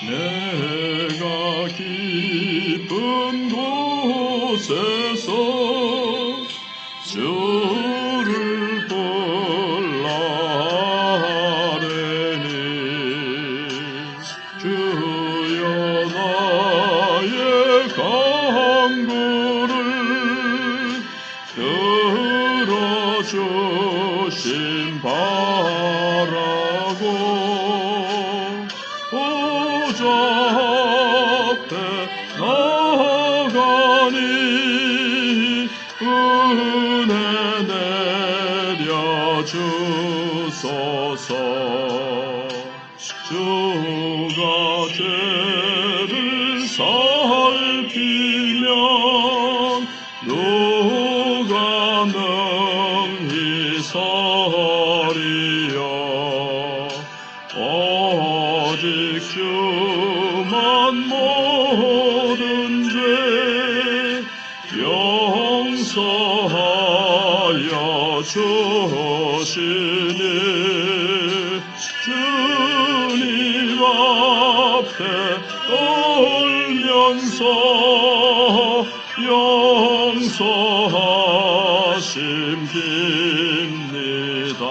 내가 깊은 곳에서 주를 불러하리니 주여 나의 간구를 들어주심 바라고 보좌 앞에 나가니 은혜 내려주소서. 주가 죄를 살피면 누가 능히 서리요. 오직 주만 모든 죄 용서하여 주시니 주님 앞에 떨면서 용서하심 빕니다.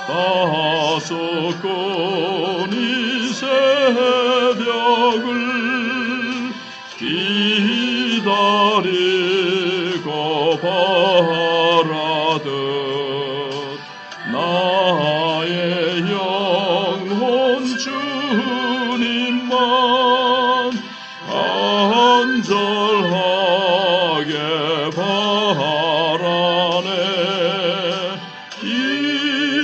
다소곳이 새벽을 기다리고 바라듯 나의 영혼 주님만 간절하게 바라네.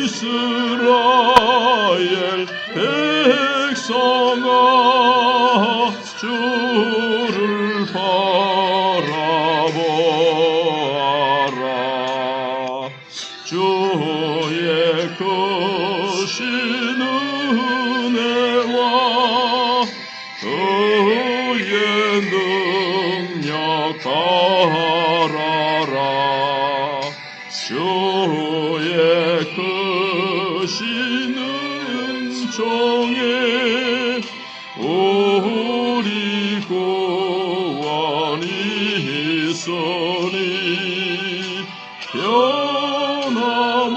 이스라엘 백성아 주를 바라보아라. 주의 크신 은혜와 그의 능력 바라라. 주의 크신 은총에 우리 구원이 있으니 변함없는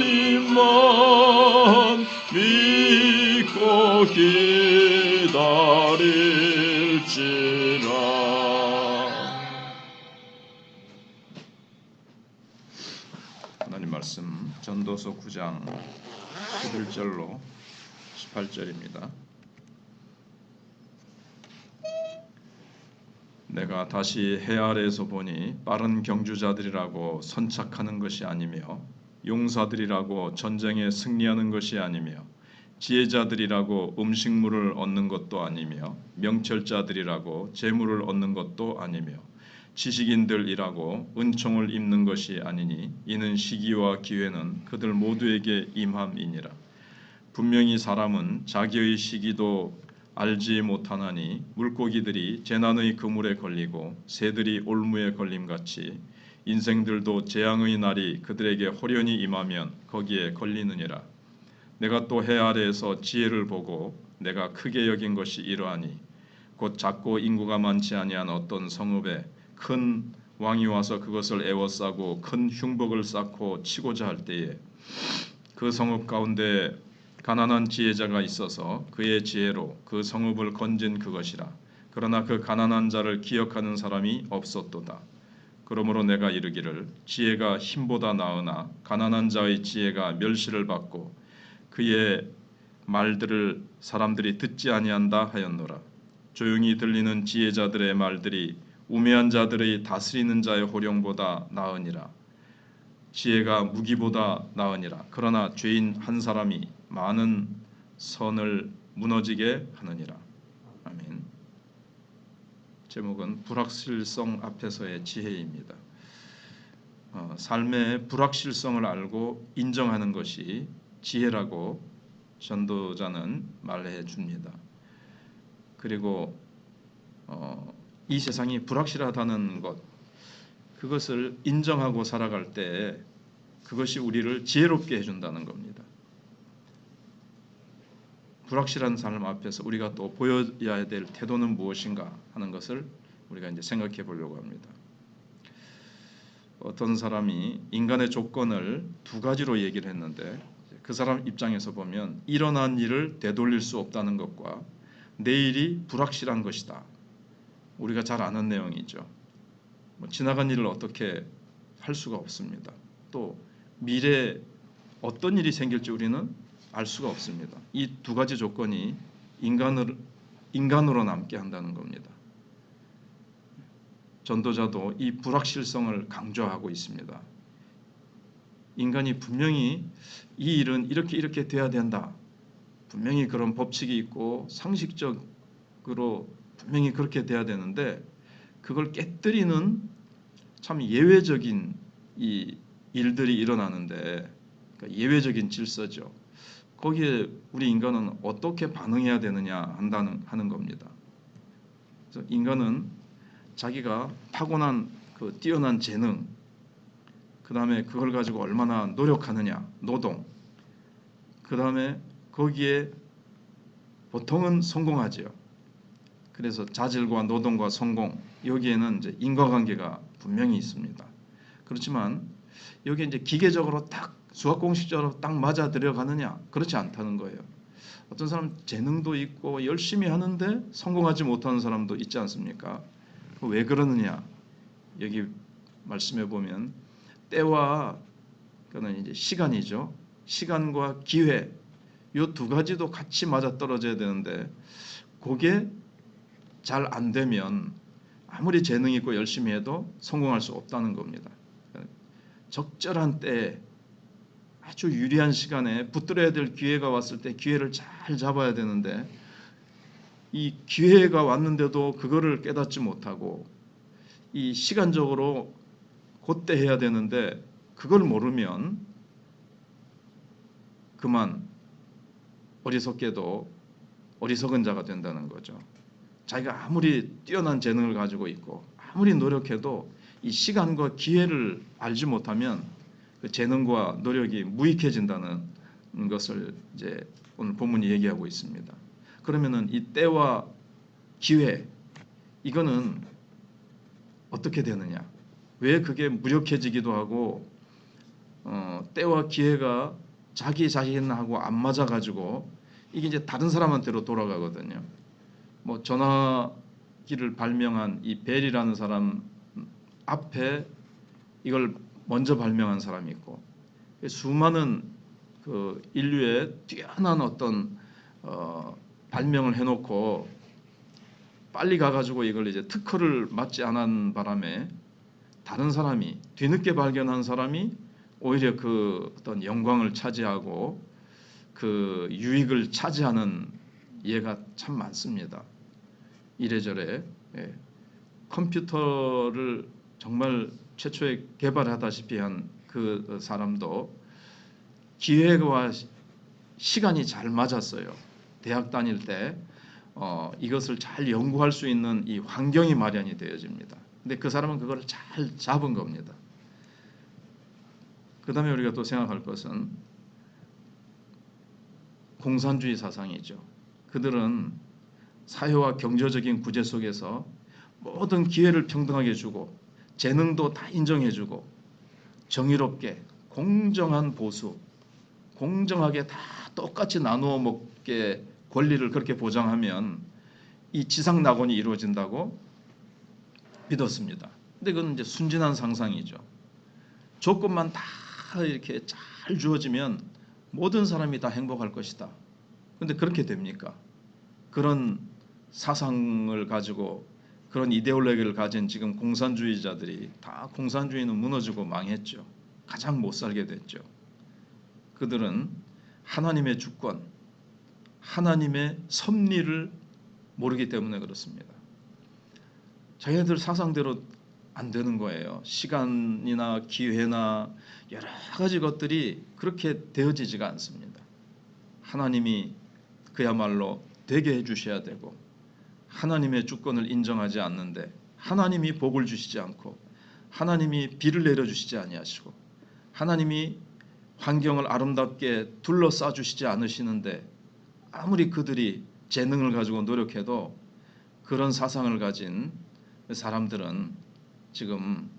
주님만 믿고 기다릴지라. 하나님 말씀 전도서 9장 11절로 18절입니다. 내가 다시 해 아래에서 보니 빠른 경주자들이라고 선착하는 것이 아니며 용사들이라고 전쟁에 승리하는 것이 아니며 지혜자들이라고 음식물을 얻는 것도 아니며 명철자들이라고 재물을 얻는 것도 아니며 지식인들이라고 은총을 입는 것이 아니니 이는 시기와 기회는 그들 모두에게 임함이니라. 분명히 사람은 자기의 시기도 알지 못하나니 물고기들이 재난의 그물에 걸리고 새들이 올무에 걸림같이 인생들도 재앙의 날이 그들에게 호련히 임하면 거기에 걸리느니라. 내가 또 해 아래에서 지혜를 보고 내가 크게 여긴 것이 이러하니 곧 작고 인구가 많지 아니한 어떤 성읍에 큰 왕이 와서 그것을 에워싸고 큰 흉복을 쌓고 치고자 할 때에 그 성읍 가운데 가난한 지혜자가 있어서 그의 지혜로 그 성읍을 건진 그것이라. 그러나 그 가난한 자를 기억하는 사람이 없었도다. 그러므로 내가 이르기를 지혜가 힘보다 나으나 가난한 자의 지혜가 멸시를 받고 그의 말들을 사람들이 듣지 아니한다 하였노라. 조용히 들리는 지혜자들의 말들이 우매한 자들의 다스리는 자의 호령보다 나으니라. 지혜가 무기보다 나으니라. 그러나 죄인 한 사람이 많은 선을 무너지게 하느니라. 아멘. 제목은 불확실성 앞에서의 지혜입니다. 삶의 불확실성을 알고 인정하는 것이 지혜라고 전도자는 말해 줍니다. 그리고 이 세상이 불확실하다는 것, 그것을 인정하고 살아갈 때 그것이 우리를 지혜롭게 해준다는 겁니다. 불확실한 삶 앞에서 우리가 또 보여야 될 태도는 무엇인가 하는 것을 우리가 이제 생각해 보려고 합니다. 어떤 사람이 인간의 조건을 두 가지로 얘기를 했는데 그 사람 입장에서 보면 일어난 일을 되돌릴 수 없다는 것과 내일이 불확실한 것이다. 우리가 잘 아는 내용이죠. 지나간 일을 어떻게 할 수가 없습니다. 또 미래에 어떤 일이 생길지 우리는 알 수가 없습니다. 이 두 가지 조건이 인간으로 남게 한다는 겁니다. 전도자도 이 불확실성을 강조하고 있습니다. 인간이 분명히 이 일은 이렇게 돼야 된다. 분명히 그런 법칙이 있고 상식적으로 분명히 그렇게 돼야 되는데 그걸 깨뜨리는 참 예외적인 이 일들이 일어나는데 그러니까 예외적인 질서죠. 거기에 우리 인간은 어떻게 반응해야 되느냐 하는 겁니다. 그래서 인간은 자기가 타고난 그 뛰어난 재능, 그 다음에 그걸 가지고 얼마나 노력하느냐, 노동, 그 다음에 거기에 보통은 성공하지요. 그래서 자질과 노동과 성공 여기에는 이제 인과관계가 분명히 있습니다. 그렇지만 여기 이제 기계적으로 딱 수학 공식적으로 딱 맞아 들어가느냐 그렇지 않다는 거예요. 어떤 사람 재능도 있고 열심히 하는데 성공하지 못하는 사람도 있지 않습니까? 왜 그러느냐? 여기 말씀해 보면 때와 그는 이제 시간이죠. 시간과 기회 이 두 가지도 같이 맞아 떨어져야 되는데 그게 잘 안 되면 아무리 재능 있고 열심히 해도 성공할 수 없다는 겁니다. 적절한 때에 아주 유리한 시간에 붙들어야 될 기회가 왔을 때 기회를 잘 잡아야 되는데 이 기회가 왔는데도 그거를 깨닫지 못하고 이 시간적으로 그때 해야 되는데 그걸 모르면 그만 어리석게도 어리석은 자가 된다는 거죠. 자기가 아무리 뛰어난 재능을 가지고 있고 아무리 노력해도 이 시간과 기회를 알지 못하면 그 재능과 노력이 무익해진다는 것을 이제 오늘 본문이 얘기하고 있습니다. 그러면은 이 때와 기회 이거는 어떻게 되느냐? 왜 그게 무력해지기도 하고 때와 기회가 자기 자신하고 안 맞아가지고 이게 이제 다른 사람한테로 돌아가거든요. 뭐 전화기를 발명한 이 벨이라는 사람 앞에 이걸 먼저 발명한 사람이 있고 수많은 그 인류의 뛰어난 어떤 발명을 해놓고 빨리 가가지고 이걸 이제 특허를 맞지 않은 바람에 다른 사람이 뒤늦게 발견한 사람이 오히려 그 어떤 영광을 차지하고 그 유익을 차지하는 예가 참 많습니다. 이래저래 컴퓨터를 정말 최초에 개발하다시피 한 그 사람도 기회와 시간이 잘 맞았어요. 대학 다닐 때 이것을 잘 연구할 수 있는 이 환경이 마련이 되어집니다. 근데 그 사람은 그걸 잘 잡은 겁니다. 그 다음에 우리가 또 생각할 것은 공산주의 사상이죠. 그들은 사회와 경제적인 구제 속에서 모든 기회를 평등하게 주고 재능도 다 인정해주고 정의롭게 공정한 보수, 공정하게 다 똑같이 나누어 먹게 권리를 그렇게 보장하면 이 지상 낙원이 이루어진다고 믿었습니다. 근데 그건 이제 순진한 상상이죠. 조건만 다 이렇게 잘 주어지면 모든 사람이 다 행복할 것이다. 근데 그렇게 됩니까? 그런 사상을 가지고 그런 이데올로기를 가진 지금 공산주의자들이 다 공산주의는 무너지고 망했죠. 가장 못 살게 됐죠. 그들은 하나님의 주권, 하나님의 섭리를 모르기 때문에 그렇습니다. 자기네들 사상대로 안 되는 거예요. 시간이나 기회나 여러 가지 것들이 그렇게 되어지지가 않습니다. 하나님이 그야말로 되게 해주셔야 되고 하나님의 주권을 인정하지 않는데 하나님이 복을 주시지 않고 하나님이 비를 내려주시지 아니하시고 하나님이 환경을 아름답게 둘러싸 주시지 않으시는데 아무리 그들이 재능을 가지고 노력해도 그런 사상을 가진 사람들은 지금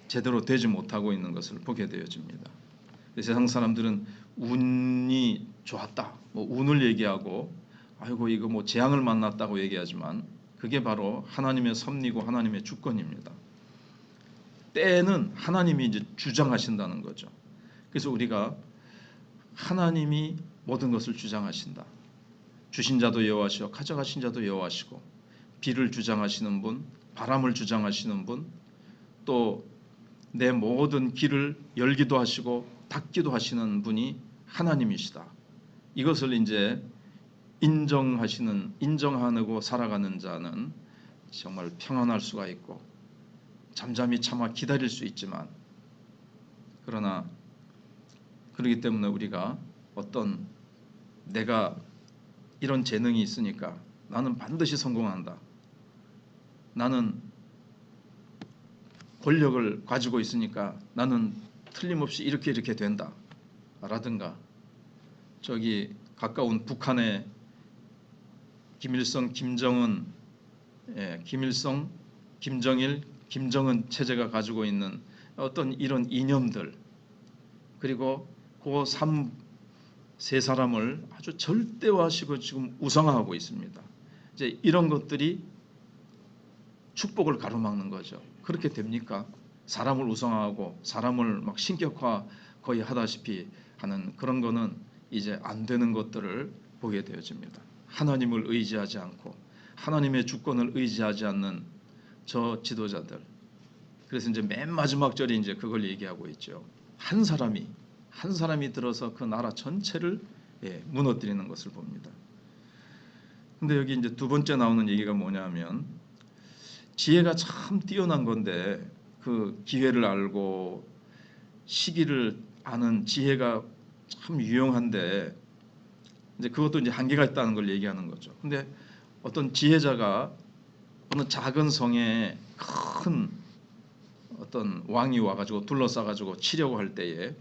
제대로 되지 못하고 있는 것을 보게 되어집니다. 세상 사람들은 운이 좋았다, 뭐 운을 얘기하고 아이고 이거 뭐 재앙을 만났다고 얘기하지만 그게 바로 하나님의 섭리고 하나님의 주권입니다. 때는 하나님이 이제 주장하신다는 거죠. 그래서 우리가 하나님이 모든 것을 주장하신다. 주신 자도 여호와시오 가져가신 자도 여호와시고 비를 주장하시는 분, 바람을 주장하시는 분, 또 내 모든 길을 열기도 하시고 닫기도 하시는 분이 하나님이시다. 이것을 이제 인정하고 살아가는 자는 정말 평안할 수가 있고 잠잠히 참아 기다릴 수 있지만, 그러나 그렇기 때문에 우리가 어떤 내가 이런 재능이 있으니까 나는 반드시 성공한다, 나는 권력을 가지고 있으니까 나는 틀림없이 이렇게 된다 라든가, 저기 가까운 북한의 김일성, 김정은, 김일성, 김정일, 김정은 체제가 가지고 있는 어떤 이런 이념들, 그리고 그 세 사람을 아주 절대화시키고 지금 우상화하고 있습니다. 이제 이런 것들이 축복을 가로막는 거죠. 그렇게 됩니까? 사람을 우상화하고 사람을 막 신격화 거의 하다시피 하는 그런 거는 이제 안 되는 것들을 보게 되어집니다. 하나님을 의지하지 않고 하나님의 주권을 의지하지 않는 저 지도자들. 그래서 이제 맨 마지막 절에 이제 그걸 얘기하고 있죠. 한 사람이 들어서 그 나라 전체를 무너뜨리는 것을 봅니다. 근데 여기 이제 두 번째 나오는 얘기가 뭐냐면, 지혜가 참 뛰어난 건데 그 기회를 알고 시기를 아는 지혜가 참 유용한데, 이제 그것도 이제 한계가 있다는 걸 얘기하는 거죠. 근데 어떤 지혜자가 어느 작은 성에 큰 어떤 왕이 와가지고 둘러싸가지고 치려고 할 때에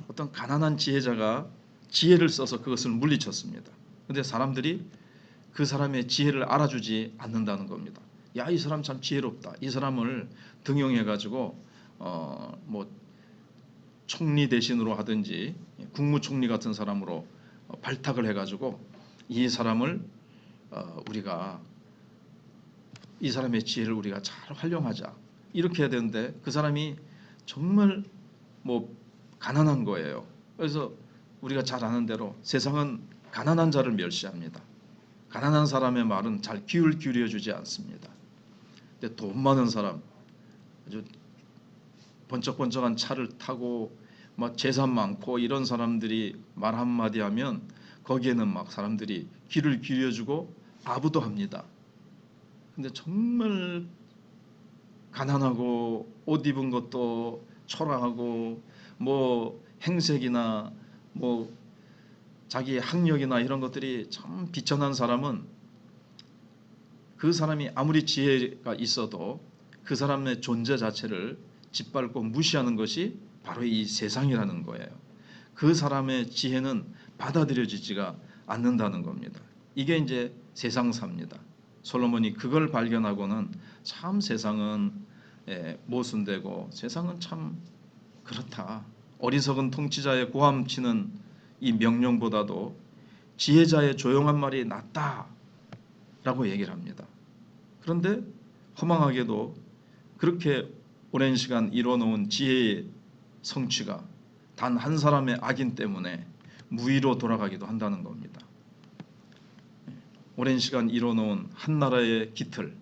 어떤 가난한 지혜자가 지혜를 써서 그것을 물리쳤습니다. 근데 사람들이 그 사람의 지혜를 알아주지 않는다는 겁니다. 야, 이 사람 참 지혜롭다. 이 사람을 등용해가지고 뭐 총리 대신으로 하든지 국무총리 같은 사람으로 발탁을 해가지고 이 사람을 우리가 이 사람의 지혜를 우리가 잘 활용하자, 이렇게 해야 되는데 그 사람이 정말 뭐 가난한 거예요. 그래서 우리가 잘 아는 대로 세상은 가난한 자를 멸시합니다. 가난한 사람의 말은 잘 귀를 기울여 주지 않습니다. 근데 돈 많은 사람, 아주 번쩍번쩍한 차를 타고 막 재산 많고 이런 사람들이 말 한마디 하면 거기에는 막 사람들이 귀를 기울여주고 아부도 합니다. 근데 정말 가난하고 옷 입은 것도 초라하고 뭐 행색이나 뭐 자기 학력이나 이런 것들이 참 비천한 사람은, 그 사람이 아무리 지혜가 있어도 그 사람의 존재 자체를 짓밟고 무시하는 것이 바로 이 세상이라는 거예요. 그 사람의 지혜는 받아들여지지가 않는다는 겁니다. 이게 이제 세상사입니다. 솔로몬이 그걸 발견하고는 참 세상은 모순되고 세상은 참 그렇다. 어리석은 통치자의 고함치는 이 명령보다도 지혜자의 조용한 말이 낫다라고 얘기를 합니다. 그런데 허망하게도 그렇게 오랜 시간 이뤄놓은 지혜의 성취가 단 한 사람의 악인 때문에 무의로 돌아가기도 한다는 겁니다. 오랜 시간 이뤄놓은 한 나라의 기틀,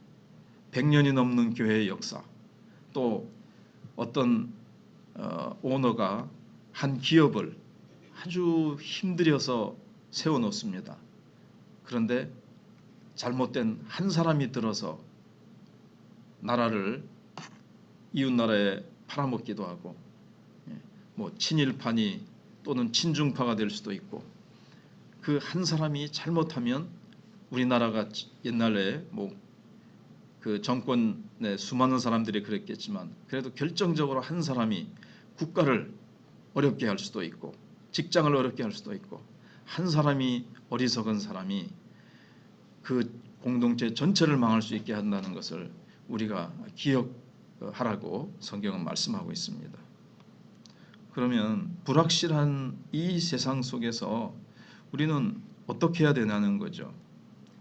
100년이 넘는 교회의 역사, 또 어떤 오너가 한 기업을 아주 힘들여서 세워놓습니다. 그런데 잘못된 한 사람이 들어서 나라를 이웃 나라에 팔아먹기도 하고, 뭐 친일파니 또는 친중파가 될 수도 있고, 그 한 사람이 잘못하면 우리나라가 옛날에 뭐 그 정권의 수많은 사람들이 그랬겠지만 그래도 결정적으로 한 사람이 국가를 어렵게 할 수도 있고 직장을 어렵게 할 수도 있고 한 사람이 어리석은 사람이 그 공동체 전체를 망할 수 있게 한다는 것을 우리가 기억하라고 성경은 말씀하고 있습니다. 그러면 불확실한 이 세상 속에서 우리는 어떻게 해야 되냐는 거죠.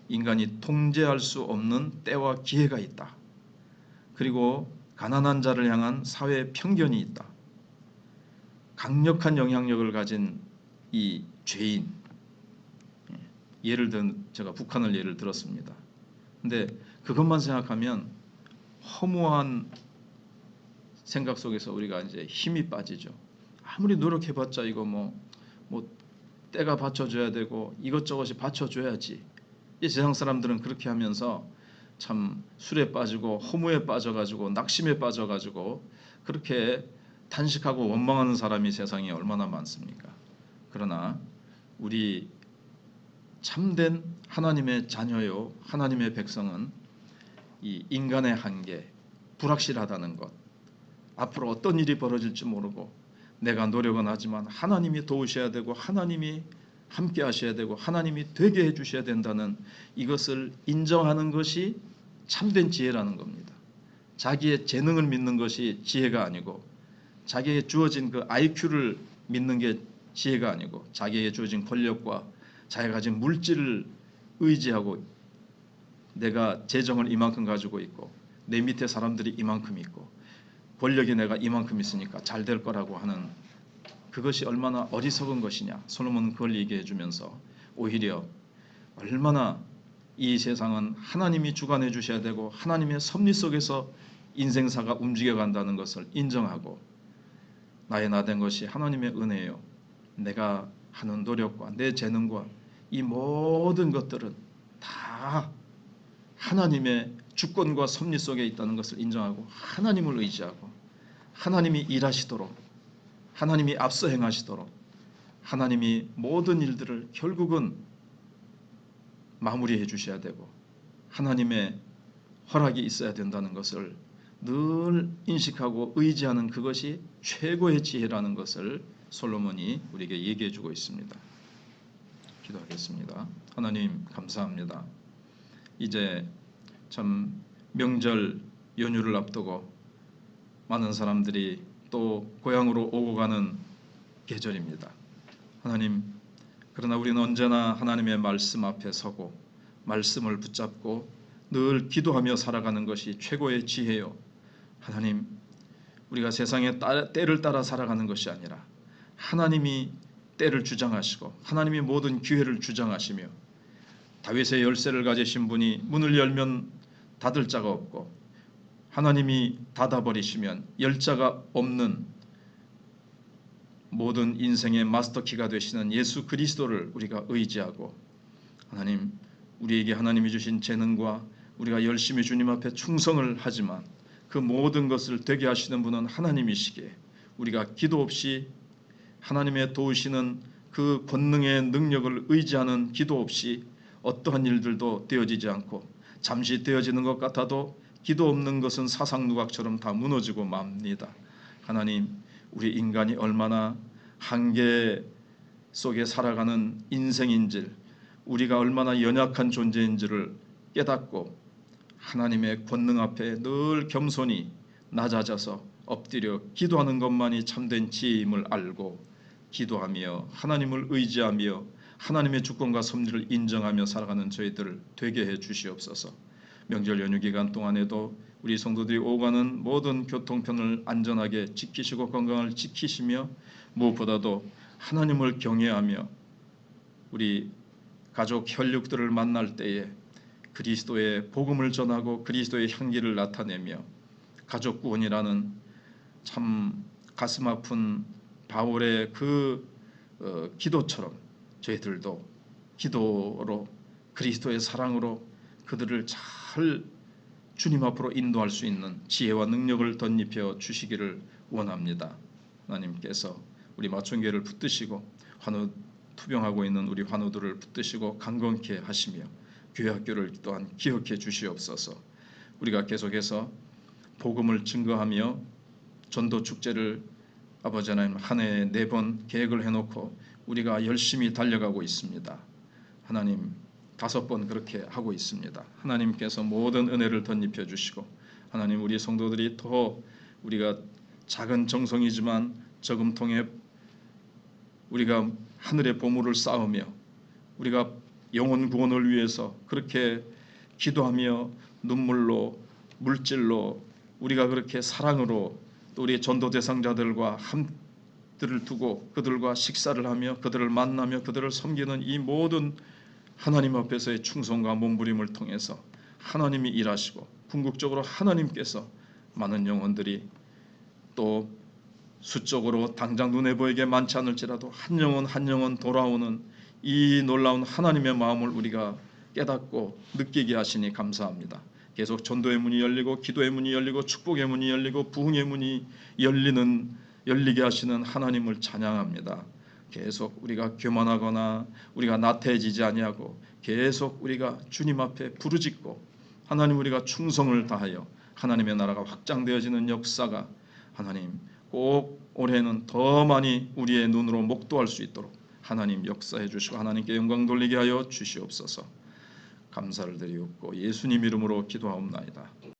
인간이 통제할 수 없는 때와 기회가 있다. 그리고 가난한 자를 향한 사회 편견이 있다. 강력한 영향력을 가진 이 죄인, 예를 든 제가 북한을 예를 들었습니다. 근데 그것만 생각하면 허무한 생각 속에서 우리가 이제 힘이 빠지죠. 아무리 노력해봤자 이거 뭐 때가 받쳐줘야 되고 이것저것이 받쳐줘야지. 이 세상 사람들은 그렇게 하면서 참 술에 빠지고 허무에 빠져가지고 낙심에 빠져가지고 그렇게 탄식하고 원망하는 사람이 세상에 얼마나 많습니까? 그러나 우리 참된 하나님의 자녀요, 하나님의 백성은 이 인간의 한계, 불확실하다는 것, 앞으로 어떤 일이 벌어질지 모르고 내가 노력은 하지만 하나님이 도우셔야 되고 하나님이 함께 하셔야 되고 하나님이 되게 해주셔야 된다는 이것을 인정하는 것이 참된 지혜라는 겁니다. 자기의 재능을 믿는 것이 지혜가 아니고 자기에게 주어진 그 IQ를 믿는 게 지혜가 아니고 자기에게 주어진 권력과 자기가 가진 물질을 의지하고 내가 재정을 이만큼 가지고 있고 내 밑에 사람들이 이만큼 있고 권력이 내가 이만큼 있으니까 잘 될 거라고 하는 그것이 얼마나 어리석은 것이냐. 솔로몬은 그걸 얘기해 주면서 오히려 얼마나 이 세상은 하나님이 주관해 주셔야 되고 하나님의 섭리 속에서 인생사가 움직여 간다는 것을 인정하고 나의 나된 것이 하나님의 은혜예요. 내가 하는 노력과 내 재능과 이 모든 것들은 다 하나님의 주권과 섭리 속에 있다는 것을 인정하고 하나님을 의지하고 하나님이 일하시도록 하나님이 앞서 행하시도록 하나님이 모든 일들을 결국은 마무리해 주셔야 되고 하나님의 허락이 있어야 된다는 것을 늘 인식하고 의지하는 그것이 최고의 지혜라는 것을 솔로몬이 우리에게 얘기해 주고 있습니다. 기도하겠습니다. 하나님 감사합니다. 이제 참 명절 연휴를 앞두고 많은 사람들이 또 고향으로 오고 가는 계절입니다. 하나님, 그러나 우리는 언제나 하나님의 말씀 앞에 서고 말씀을 붙잡고 늘 기도하며 살아가는 것이 최고의 지혜요. 하나님, 우리가 세상의 때를 따라 살아가는 것이 아니라 하나님이 때를 주장하시고 하나님이 모든 기회를 주장하시며 다윗의 열쇠를 가지신 분이 문을 열면 닫을 자가 없고 하나님이 닫아버리시면 열 자가 없는 모든 인생의 마스터키가 되시는 예수 그리스도를 우리가 의지하고 하나님 우리에게 하나님이 주신 재능과 우리가 열심히 주님 앞에 충성을 하지만 그 모든 것을 되게 하시는 분은 하나님이시기에 우리가 기도 없이 하나님의 도우시는 그 권능의 능력을 의지하는 기도 없이 어떠한 일들도 되어지지 않고 잠시 되어지는 것 같아도 기도 없는 것은 사상누각처럼 다 무너지고 맙니다. 하나님, 우리 인간이 얼마나 한계 속에 살아가는 인생인지 우리가 얼마나 연약한 존재인지를 깨닫고 하나님의 권능 앞에 늘 겸손히 낮아져서 엎드려 기도하는 것만이 참된 지혜임을 알고 기도하며 하나님을 의지하며 하나님의 주권과 섭리를 인정하며 살아가는 저희들을 되게 해 주시옵소서. 명절 연휴 기간 동안에도 우리 성도들이 오가는 모든 교통편을 안전하게 지키시고 건강을 지키시며 무엇보다도 하나님을 경외하며 우리 가족 혈육들을 만날 때에 그리스도의 복음을 전하고 그리스도의 향기를 나타내며 가족 구원이라는 참 가슴 아픈 바울의 그 기도처럼 저희들도 기도로 그리스도의 사랑으로 그들을 잘 주님 앞으로 인도할 수 있는 지혜와 능력을 덧입혀 주시기를 원합니다. 하나님께서 우리 마촌교회를 붙드시고 환우 투병하고 있는 우리 환우들을 붙드시고 강건케 하시며 교회 학교를 또한 기억해 주시옵소서. 우리가 계속해서 복음을 증거하며 전도 축제를 아버지 하나님 한 해에 4번 계획을 해놓고 우리가 열심히 달려가고 있습니다. 하나님 5번 그렇게 하고 있습니다. 하나님께서 모든 은혜를 덧입혀 주시고 하나님 우리 성도들이 더 우리가 작은 정성이지만 저금통에 우리가 하늘의 보물을 쌓으며 우리가 영혼 구원을 위해서 그렇게 기도하며 눈물로 물질로 우리가 그렇게 사랑으로 또 우리 전도 대상자들과 함들을 두고 그들과 식사를 하며 그들을 만나며 그들을 섬기는 이 모든 하나님 앞에서의 충성과 몸부림을 통해서 하나님이 일하시고 궁극적으로 하나님께서 많은 영혼들이 또 수적으로 당장 눈에 보이게 많지 않을지라도 한 영혼 한 영혼 돌아오는 이 놀라운 하나님의 마음을 우리가 깨닫고 느끼게 하시니 감사합니다. 계속 전도의 문이 열리고 기도의 문이 열리고 축복의 문이 열리고 부흥의 문이 열리게 하시는 하나님을 찬양합니다. 계속 우리가 교만하거나 우리가 나태해지지 아니하고 계속 우리가 주님 앞에 부르짖고 하나님 우리가 충성을 다하여 하나님의 나라가 확장되어지는 역사가 하나님 꼭 올해는 더 많이 우리의 눈으로 목도할 수 있도록 하나님 역사해 주시고 하나님께 영광 돌리게 하여 주시옵소서. 감사를 드리옵고 예수님 이름으로 기도하옵나이다.